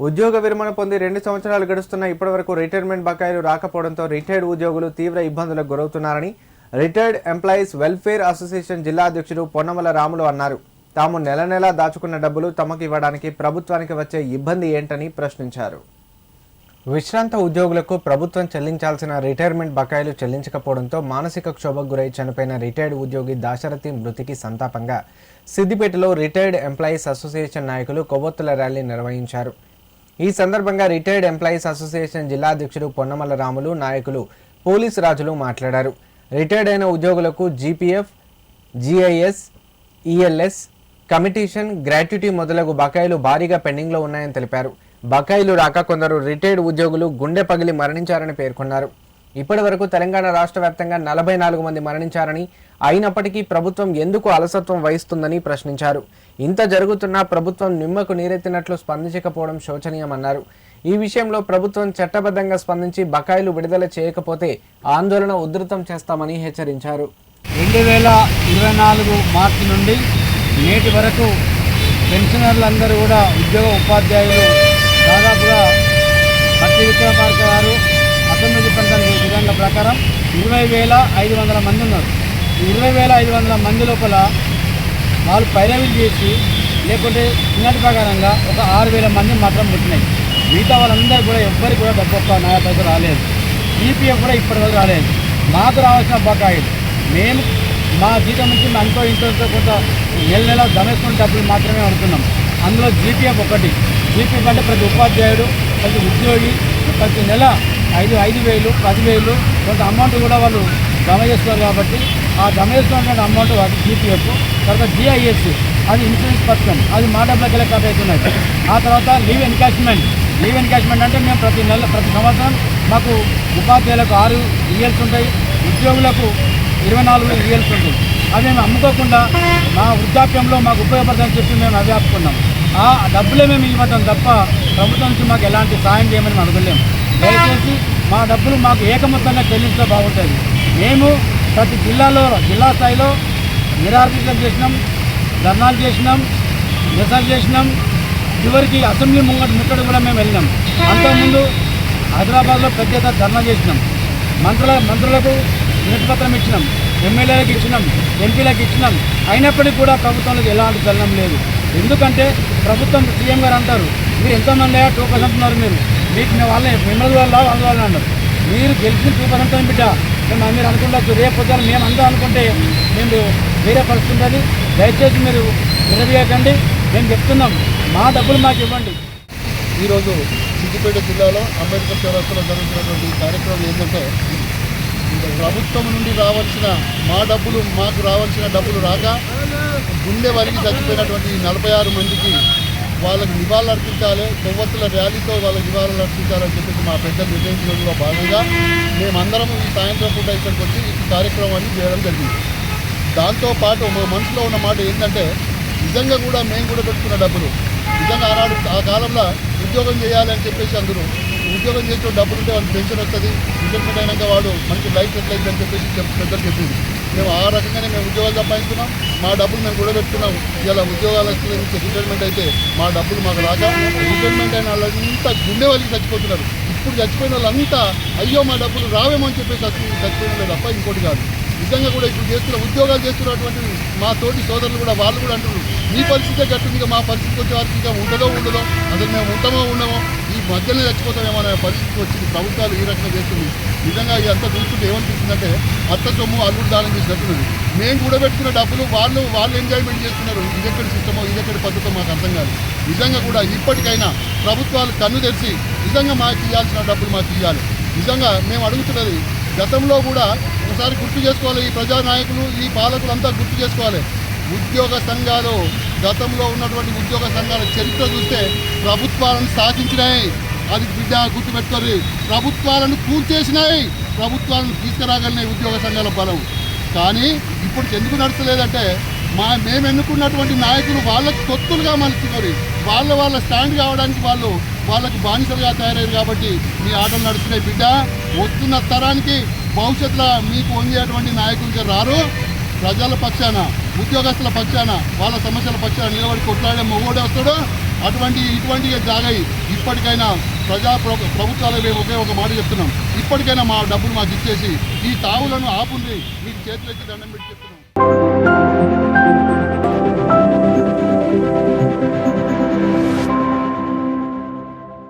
ఉద్యోగ విరమణ పొంది 2 సంవత్సరాలు గడుస్తున్న ఇప్పటివరకు రిటైర్మెంట్ బకాయిలు రాకపోవడంతో రిటైర్డ్ ఉద్యోగులు తీవ్ర ఇబ్బందులకు గురవుతున్నారని రిటైర్డ్ ఎంప్లాయీస్ వెల్ఫేర్ అసోసియేషన్ జిల్లా అధ్యక్షుడు పొన్నమల రాములు అన్నారు. తాము నెల నెలా దాచుకున్న డబ్బులు తమకు ఇవ్వడానికి ప్రభుత్వానికి వచ్చే ఇబ్బంది ఏంటని ప్రశ్నించారు. విశ్రాంత ఉద్యోగులకు ప్రభుత్వం చెల్లించాల్సిన రిటైర్మెంట్ బకాయిలు చెల్లించకపోవడంతో మానసిక క్షోభకు గురై చనిపోయిన రిటైర్డ్ ఉద్యోగి దాశరథి మృతికి సంతాపంగా సిద్దిపేటలో రిటైర్డ్ ఎంప్లాయీస్ అసోసియేషన్ నాయకులు కొవ్వొత్తుల ర్యాలీ నిర్వహించారు. ఈ సందర్భంగా రిటైర్డ్ ఎంప్లాయీస్ అసోసియేషన్ జిల్లా అధ్యక్షుడు పొన్నమల రాములు, నాయకులు పోలీసు రాజులు మాట్లాడారు. రిటైర్డ్ అయిన ఉద్యోగులకు జీపీఎఫ్, జీఐఎస్, ఈఎల్ఎస్, కమిటీషన్, గ్రాట్యుటీ మొదలగు బకాయిలు భారీగా పెండింగ్లో ఉన్నాయని తెలిపారు. బకాయిలు రాక కొందరు రిటైర్డ్ ఉద్యోగులు గుండె పగిలి మరణించారని పేర్కొన్నారు. ఇప్పటి వరకు తెలంగాణ రాష్ట్ర వ్యాప్తంగా 44 మంది మరణించారని, అయినప్పటికీ ప్రభుత్వం ఎందుకు అలసత్వం వహిస్తుందని ప్రశ్నించారు. ఇంత జరుగుతున్నా ప్రభుత్వం నిమ్మకు నీరెత్తినట్లు స్పందించకపోవడం శోచనీయమన్నారు. ఈ విషయంలో ప్రభుత్వం చట్టబద్ధంగా స్పందించి బకాయిలు విడుదల చేయకపోతే ఆందోళన ఉధృతం చేస్తామని హెచ్చరించారు. 2024 మార్చి నుండి నేటి వరకు పెన్షనర్లందరూ కూడా ఉద్యోగ ఉపాధ్యాయులు దాదాపుగా భట్టి విక్రమార్క గారు అసెంబ్లీ పంచాయతీ విధానాల ప్రకారం 20,500 మంది ఉన్నారు. 20,500 మంది లోపల వాళ్ళు పైరవీలు చేసి లేకుంటే నిన్నటి ప్రకారంగా ఒక 6,000 మంది మాత్రం పుట్టినాయి. మిగతా వాళ్ళందరూ కూడా ఎవ్వరికి కూడా డబ్బు ఒక్క నయా పైసలు రాలేదు. ఈపీఎఫ్ కూడా ఇప్పటివరకు రాలేదు. మాకు రావాల్సిన బకాయిలు మేము మా జీతం నుంచి అంతో ఇంతో కొంత నెల జమేసుకున్న డబ్బులు మాత్రమే అనుకున్నాం. అందులో జీపీఎఫ్ ఒకటి. జీపీఎఫ్ అంటే ప్రతి ఉపాధ్యాయుడు, ప్రతి ఉద్యోగి ప్రతి నెల 5,000, 10,000 కొంత అమౌంట్ కూడా వాళ్ళు జమ చేస్తారు. కాబట్టి ఆ జమ చేసుకున్నటువంటి అమౌంట్ అది జీపీఎఫ్. తర్వాత జీఐఎస్ అది ఇన్సూరెన్స్ పథకం, అది మా డబ్బులకెళ్ళి కట్ అవుతున్నాయి. ఆ తర్వాత లీవ్ ఎన్కాష్మెంట్ అంటే మేము ప్రతి సంవత్సరం మాకు ఉపాధ్యాయులకు 6 ఈఎల్స్ ఉంటాయి, ఉద్యోగులకు 24 ఈఎల్స్ ఉంటాయి. అవి మేము అమ్ముకోకుండా మా వృద్ధాప్యంలో మాకు ఉపయోగపడదని చెప్పి మేము అవి ఆపుకున్నాం. ఆ డబ్బులే మేము ఇవ్వడం తప్ప ప్రభుత్వం నుంచి మాకు ఎలాంటి సాయం చేయమని మేము అడగలేము. దయచేసి మా డబ్బులు మాకు ఏకమొత్తంగా చెల్లిస్తే బాగుంటుంది. మేము ప్రతి జిల్లా స్థాయిలో నిరాదీక్షలు చేసినాం, ధర్నాలు చేసినాం, నిరసన చేసినాం. చివరికి అసెంబ్లీ ముట్టడి కూడా మేము వెళ్ళినాం. అంతకుముందు హైదరాబాద్లో పెద్ద ధర్నా చేసినాం. మంత్రులకు వినతిపత్రం ఇచ్చినాం, ఎమ్మెల్యేలకు ఇచ్చినాం, ఎంపీలకు ఇచ్చినాం. అయినప్పటికీ కూడా ప్రభుత్వానికి ఎలాంటి చలనం లేదు. ఎందుకంటే ప్రభుత్వం సీఎం గారు అంటారు, మీరు ఎంతోమంది 2% అంటున్నారు, మీకు మిమ్మల్ని వాళ్ళ అన్నారు. మీరు గెలిచిన 2% బిడ్డ మీరు అనుకుంటూ రేపు పొద్దున మేము అందరూ అనుకుంటే మేము వేరే పరిస్థితి ఉంటుంది. దయచేసి మీరు విరదీయకండి. మేము చెప్తున్నాం, మా డబ్బులు మాకు ఇవ్వండి. ఈరోజు సిద్దిపేట జిల్లాలో అంబేద్కర్ చౌరస్తాలో జరుగుతున్నటువంటి కార్యక్రమం ఏంటంటే, ప్రభుత్వం నుండి రావాల్సిన మాకు రావాల్సిన డబ్బులు రాక గుండె వలిగి చచ్చిపోయినటువంటి 46 మందికి వాళ్ళకి నివాళులు అర్పించాలి, కొవ్వొత్తుల ర్యాలీతో వాళ్ళకి నివాళులు అర్పించాలని చెప్పేసి మా పెద్దలు నిర్ణయించడంలో భాగంగా మేమందరం ఈ సాయంత్రం పూట ఇక్కడికి వచ్చి ఈ కార్యక్రమాన్ని చేయడం జరిగింది. దాంతోపాటు మా మనసులో ఉన్న మాట ఏంటంటే, నిజంగా కూడా మేము కూడా పెట్టుకున్న డబ్బులు నిజంగా ఆ కాలంలో ఉద్యోగం చేయాలి అని చెప్పేసి అందరూ ఉద్యోగం చేసిన డబ్బులు ఉంటే వాళ్ళకి పెన్షన్ వస్తుంది, రిటైర్మెంట్ అయినాక వాడు మంచి లైఫ్ సెటిల్ అయింది అని చెప్పేసి పెద్దలు చెప్పింది. మేము ఆ రకంగానే మేము ఉద్యోగాలు సంపాదించుకున్నాం, మా డబ్బులు మేము కూడా పెట్టుకున్నాం. ఇలా ఉద్యోగాలు నుంచి రిటైర్మెంట్ అయితే మా డబ్బులు మాకు రాక రిటైర్మెంట్ అయిన వాళ్ళంతా గుండె వాళ్ళకి చచ్చిపోతున్నారు. ఇప్పుడు చచ్చిపోయిన వాళ్ళంతా అయ్యో మా డబ్బులు రావేమో అని చెప్పేసి చచ్చిపోయిన వాళ్ళు తప్ప ఇంకోటి కాదు. నిజంగా కూడా ఇప్పుడు ఉద్యోగాలు చేస్తున్నటువంటి మా తోటి సోదరులు కూడా వాళ్ళు కూడా అంటున్నారు, మీ పరిస్థితే గట్టుంది, మా పరిస్థితికి వచ్చే వారికి ఇంకా ఉండదో అసలు మేము ఉంటామో ఉండమో ఈ మధ్యలో చచ్చిపోతామేమో అనే పరిస్థితికి వచ్చింది. ప్రభుత్వాలు ఈ రకంగా చేస్తుంది. నిజంగా ఇదంతా చూస్తుంటే ఏమనిపిస్తుందంటే అత్త సొమ్ము అల్లుడు దానం చేసినట్టున్నది. మేము కూడా పెట్టుకున్న డబ్బులు వాళ్ళు ఎంజాయ్మెంట్ చేస్తున్నారు. ఇదెక్కడి సిస్టమో ఇదెక్కడి పద్ధతో మాకు అర్థం కాదు. నిజంగా కూడా ఇప్పటికైనా ప్రభుత్వాలు కన్ను తెరిచి నిజంగా మాకు ఇవ్వాల్సిన డబ్బులు మాకు ఇవ్వాలి. నిజంగా మేము అడుగుతున్నది, గతంలో కూడా ఒకసారి గుర్తు చేసుకోవాలి, ఈ ప్రజానాయకులు ఈ పాలకులంతా గుర్తు చేసుకోవాలి. ఉద్యోగ సంఘాలు గతంలో ఉన్నటువంటి ఉద్యోగ సంఘాల చరిత్ర చూస్తే ప్రభుత్వాలను శాసించినాయి. అది బిడ్డ గుర్తుపెట్టుకోరు, ప్రభుత్వాలను కూల్చేసినాయి, ప్రభుత్వాలను తీసుకురాగలిగినాయి ఉద్యోగ సంఘాల బలం. కానీ ఇప్పుడు ఎందుకు నడుస్తలేదంటే మేము ఎన్నుకున్నటువంటి నాయకులు వాళ్ళకు తొత్తులుగా మలుచుకున్నారు. వాళ్ళ స్టాండ్ కావడానికి వాళ్ళకు బానిసలుగా తయారయ్యారు. కాబట్టి మీ ఆటలు నడుస్తున్నాయి బిడ్డ. వస్తున్న తరానికి భవిష్యత్తులో మీకు వంగేటువంటి నాయకులు రారు. ప్రజల పక్షాన, ఉద్యోగస్తుల పక్షాన, వాళ్ళ సమస్యల పక్షాన నిలబడి కొట్లాడే మొగోడే వస్తాడు. ఇటువంటి జాగాయి ఇప్పటికైనా ప్రభుత్వాలకు మేము ఒకే ఒక మాట చెప్తున్నాం. ఇప్పటికైనా మా డబ్బులు మాకు ఇచ్చేసి ఈ తావులను ఆపుంది మీకు చేతులెత్తి దండం పెట్టి చెప్తున్నాం.